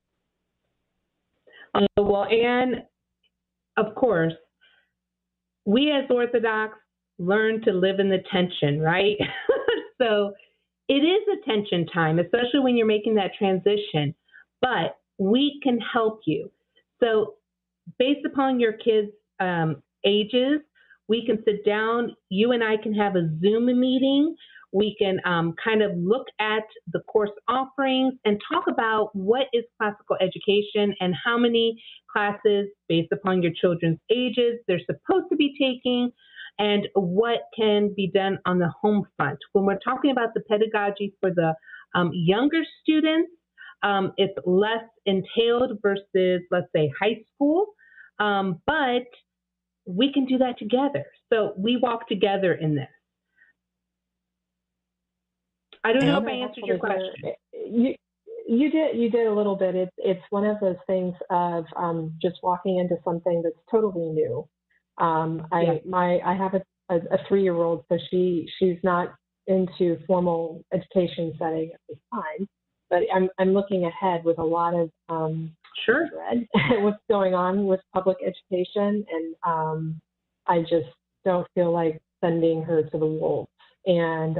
Well, Anne, of course, we as Orthodox learn to live in the tension, right? So it is a tension time, especially when you're making that transition, but we can help you. So based upon your kids' ages, we can sit down, you and I can have a Zoom meeting. We can kind of look at the course offerings and talk about what is classical education and how many classes based upon your children's ages they're supposed to be taking and what can be done on the home front. When we're talking about the pedagogy for the younger students, it's less entailed versus, let's say, high school. But we can do that together. So we walk together in this. I don't know if I answered your question. You did a little bit. It's one of those things of just walking into something that's totally new. I have a 3-year-old, so she's not into formal education setting at this time, but I'm looking ahead with a lot of dread what's going on with public education, and I just don't feel like sending her to the wolves. And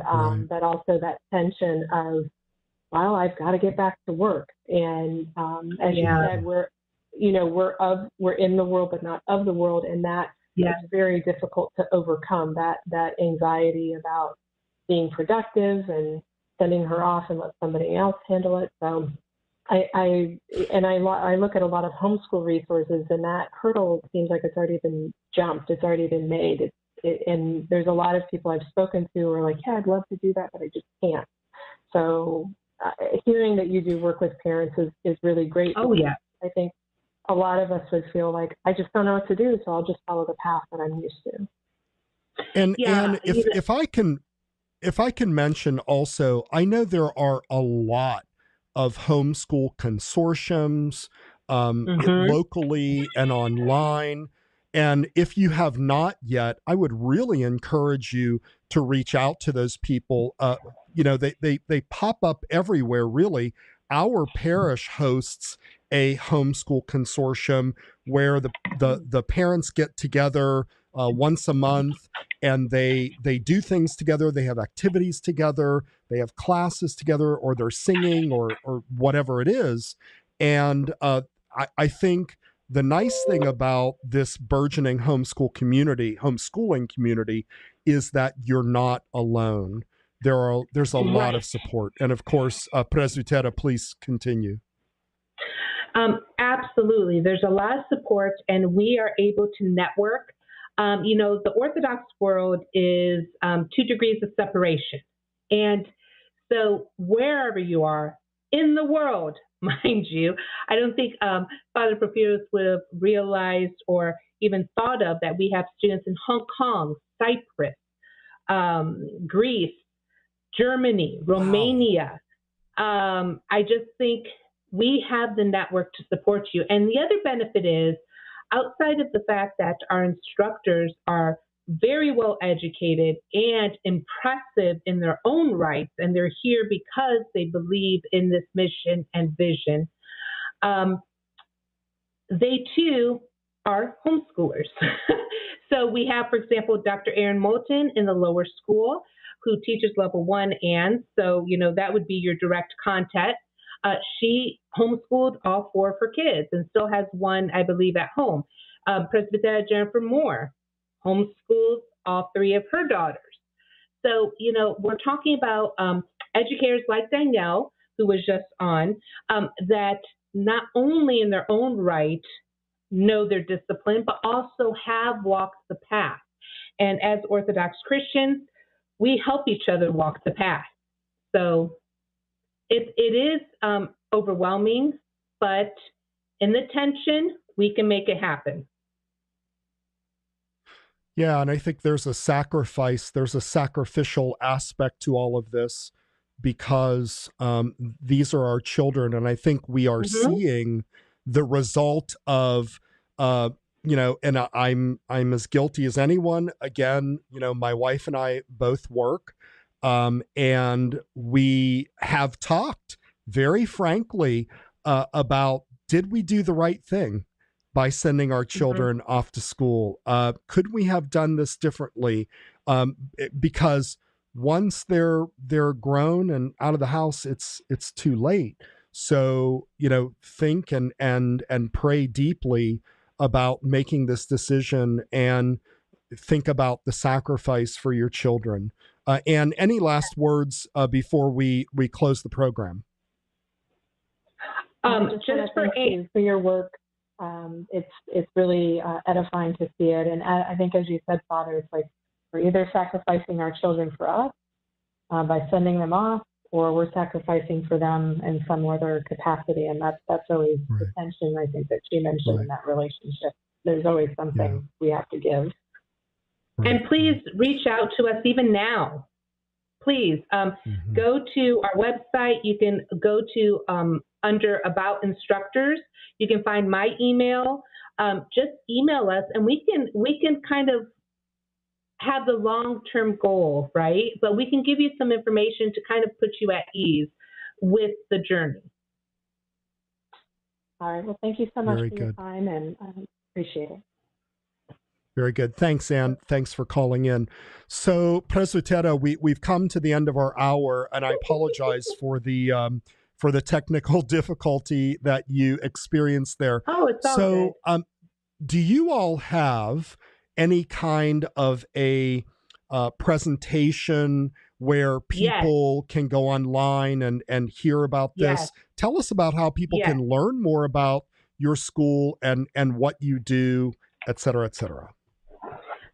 but also that tension of, well, I've got to get back to work. And as you said, we're in the world, but not of the world, and that is very difficult to overcome. That anxiety about being productive and sending her off and let somebody else handle it. So I look at a lot of homeschool resources, and that hurdle seems like it's already been jumped. It's already been made. And there's a lot of people I've spoken to who are like, yeah, I'd love to do that, but I just can't. So hearing that you do work with parents is really great. Oh, yeah. I think a lot of us would feel like, I just don't know what to do, so I'll just follow the path that I'm used to. And if I can mention also, I know there are a lot of homeschool consortiums locally and online. And if you have not yet, I would really encourage you to reach out to those people. They pop up everywhere, really. Our parish hosts a homeschool consortium where the parents get together once a month, and they do things together. They have activities together. They have classes together, or they're singing, or whatever it is. And I think the nice thing about this burgeoning homeschooling community, is that you're not alone. There's a lot of support. And of course, Presbytera, please continue. Absolutely. There's a lot of support, and we are able to network. The Orthodox world is 2 degrees of separation. And so wherever you are in the world, mind you, I don't think Father Porphyrios would have realized or even thought of that we have students in Hong Kong, Cyprus, Greece, Germany, Romania. I just think we have the network to support you. And the other benefit is, outside of the fact that our instructors are very well educated and impressive in their own rights, and they're here because they believe in this mission and vision, they too are homeschoolers. So we have, for example, Dr. Erin Moulton in the lower school, who teaches level 1, and so, that would be your direct contact. She homeschooled all 4 of her kids and still has one, I believe, at home. Presbytera Jennifer Moore homeschools all 3 of her daughters. So, we're talking about educators like Danielle, who was just on, that not only in their own right know their discipline, but also have walked the path. And as Orthodox Christians, we help each other walk the path. So it is overwhelming, but in the tension, we can make it happen. Yeah, and I think there's a sacrificial aspect to all of this, because these are our children, and I think we are seeing the result of, and I'm as guilty as anyone. Again, my wife and I both work, and we have talked very frankly about, did we do the right thing by sending our children off to school? Could we have done this differently? Because once they're grown and out of the house, it's too late. So, think and pray deeply about making this decision, and think about the sacrifice for your children. And any last words before we close the program? Just for your work. It's really edifying to see it. And I think, as you said, Father, it's like we're either sacrificing our children for us by sending them off, or we're sacrificing for them in some other capacity. And that's always the tension, I think, that she mentioned in that relationship. there's always something we have to give. And please reach out to us even now. Please go to our website. You can go to under About Instructors. You can find my email. Just email us, and we can kind of have the long-term goal, right? But we can give you some information to kind of put you at ease with the journey. All right. Well, thank you so much for your time, and I appreciate it. Very good. Thanks, Ann. Thanks for calling in. So, Presbytera, we've come to the end of our hour, and I apologize for the technical difficulty that you experienced there. Oh, it's all good. Do you all have any kind of a presentation where people can go online and hear about this? Yes. Tell us about how people can learn more about your school and what you do, et cetera, et cetera.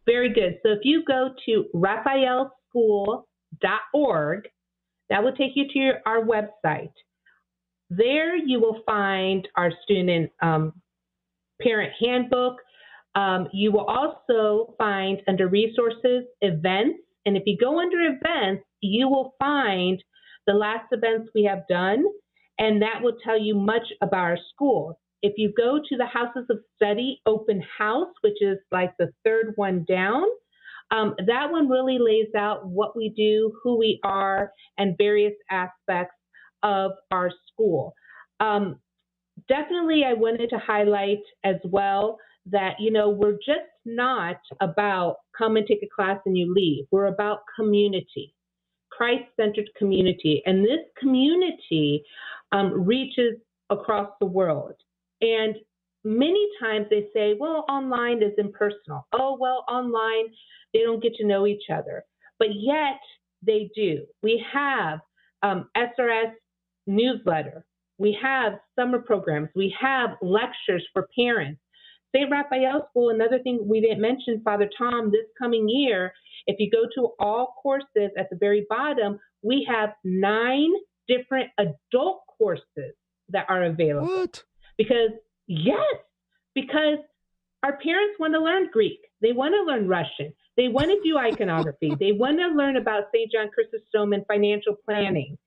Very good. So if you go to raphaelschool.org, that will take you to our website. There you will find our student parent handbook. You will also find under resources, events. And if you go under events, you will find the last events we have done, and that will tell you much about our school. If you go to the Houses of Study open house, which is like the third one down, that one really lays out what we do, who we are, and various aspects of our school. Definitely, I wanted to highlight as well that, we're just not about come and take a class and you leave. We're about community, Christ-centered community. And this community reaches across the world. And many times they say, well, online is impersonal. Oh, well, online, they don't get to know each other. But yet they do. We have SRS newsletter. We have summer programs. We have lectures for parents. St. Raphael School, another thing we didn't mention, Father Tom, this coming year, if you go to all courses at the very bottom, we have 9 different adult courses that are available. What? Because our parents want to learn Greek. They want to learn Russian. They want to do iconography. They want to learn about St. John Chrysostom and financial planning.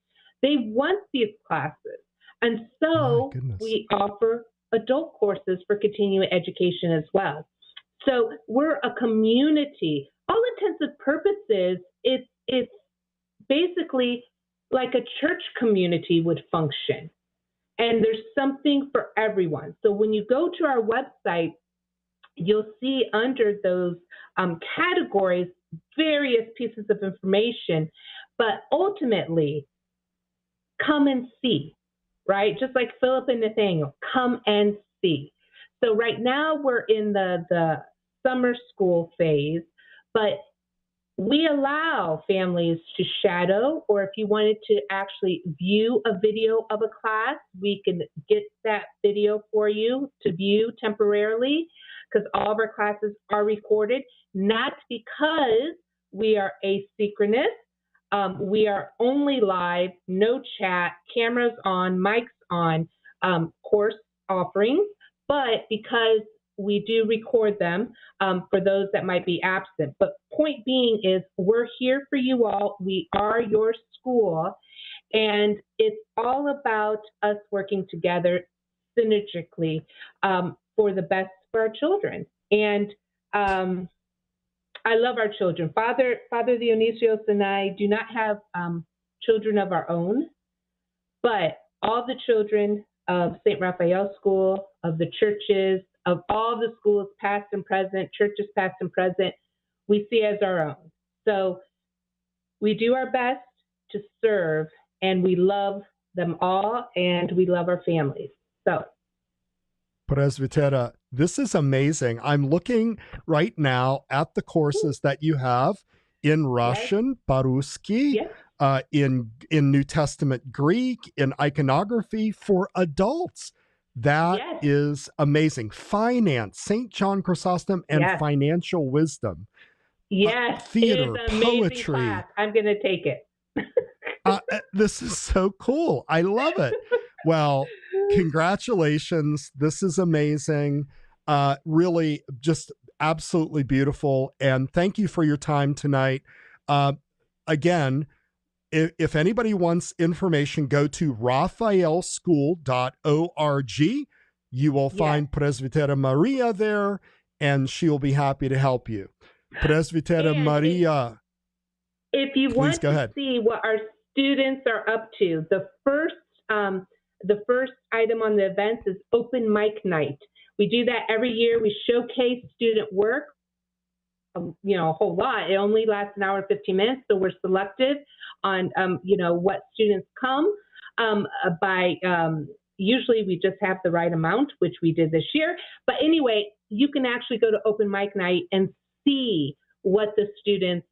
They want these classes. And so we offer adult courses for continuing education as well. So we're a community. All intents and purposes, it's basically like a church community would function. And there's something for everyone. So when you go to our website, you'll see under those categories various pieces of information. But ultimately, come and see, right? Just like Philip and Nathaniel, come and see. So right now we're in the summer school phase, but we allow families to shadow, or if you wanted to actually view a video of a class, we can get that video for you to view temporarily, because all of our classes are recorded, not because we are asynchronous. We are only live, no chat, cameras on, mics on, course offerings, but because we do record them for those that might be absent. But point being is we're here for you all. We are your school, and it's all about us working together synergistically for the best for our children. And I love our children. Father Dionysios and I do not have children of our own, but all the children of St. Raphael School, of the churches, of all the schools past and present, churches past and present, we see as our own. So we do our best to serve, and we love them all, and we love our families. So, Presbytera, this is amazing. I'm looking right now at the courses that you have in Russian, Paruski, in New Testament Greek, in iconography for adults. That is amazing. Finance, St. John Chrysostom, and financial wisdom. Yes, theater, it is an poetry. Class. I'm going to take it. This is so cool. I love it. Well, congratulations. This is amazing. Really just absolutely beautiful. And thank you for your time tonight. Again, if anybody wants information, go to raphaelschool.org. You will find Presbytera Maria there, and she'll be happy to help you. Presbytera Maria. If you want to see what our students are up to, the first item on the events is open mic night. We do that every year. We showcase student work, a whole lot. It only lasts an hour and 15 minutes, so we're selective on, what students come by. Usually we just have the right amount, which we did this year. But anyway, you can actually go to open mic night and see what the students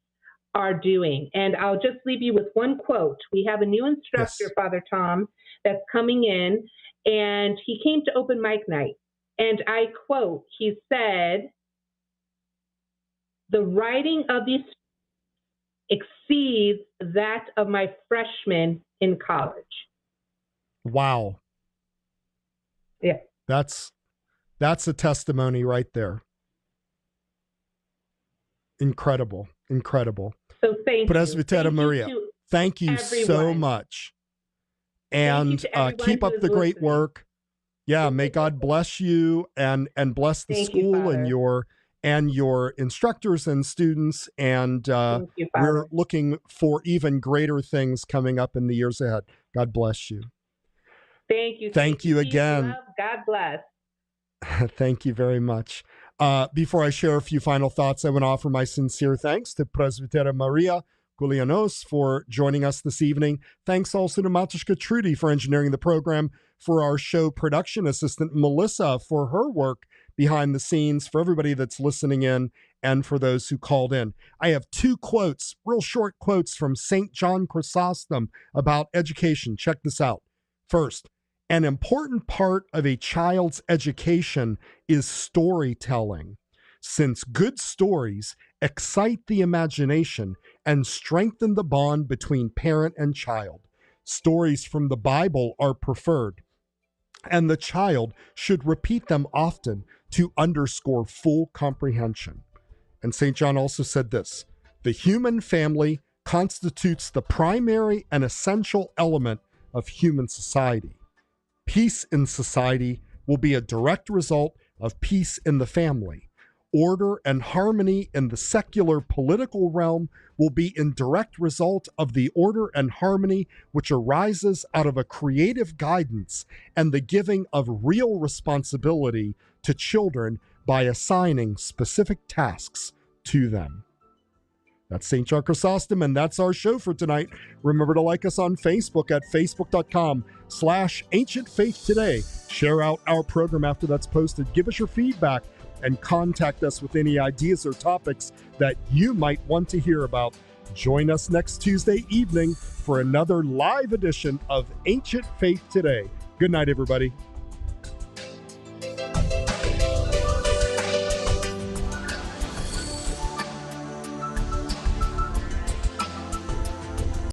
are doing. And I'll just leave you with one quote. We have a new instructor, Father Tom, that's coming in, and he came to open mic night. And I quote, he said, "The writing of these exceeds that of my freshmen in college." Wow. Yeah. That's a testimony right there. Incredible. So thank Presbytera you. Maria, thank you so much. And keep up the great work. Yeah, may God bless you and bless the school and your instructors and students. And we're looking for even greater things coming up in the years ahead. God bless you. Thank you. Thank you again. God bless. Thank you very much. Before I share a few final thoughts, I want to offer my sincere thanks to Presbytera Maria Koulianos for joining us this evening. Thanks also to Matushka Trudy for engineering the program, for our show production assistant Melissa for her work behind the scenes, for everybody that's listening in, and for those who called in. I have two quotes, real short quotes from St. John Chrysostom about education. Check this out. First, an important part of a child's education is storytelling, since good stories excite the imagination and strengthen the bond between parent and child. Stories from the Bible are preferred, and the child should repeat them often to underscore full comprehension. And St. John also said this: the human family constitutes the primary and essential element of human society. Peace in society will be a direct result of peace in the family. Order and harmony in the secular political realm will be in direct result of the order and harmony which arises out of a creative guidance and the giving of real responsibility to children by assigning specific tasks to them. That's St. John Chrysostom, and that's our show for tonight. Remember to like us on Facebook at facebook.com/Ancient Faith Today. Share out our program after that's posted. Give us your feedback and contact us with any ideas or topics that you might want to hear about. Join us next Tuesday evening for another live edition of Ancient Faith Today. Good night, everybody.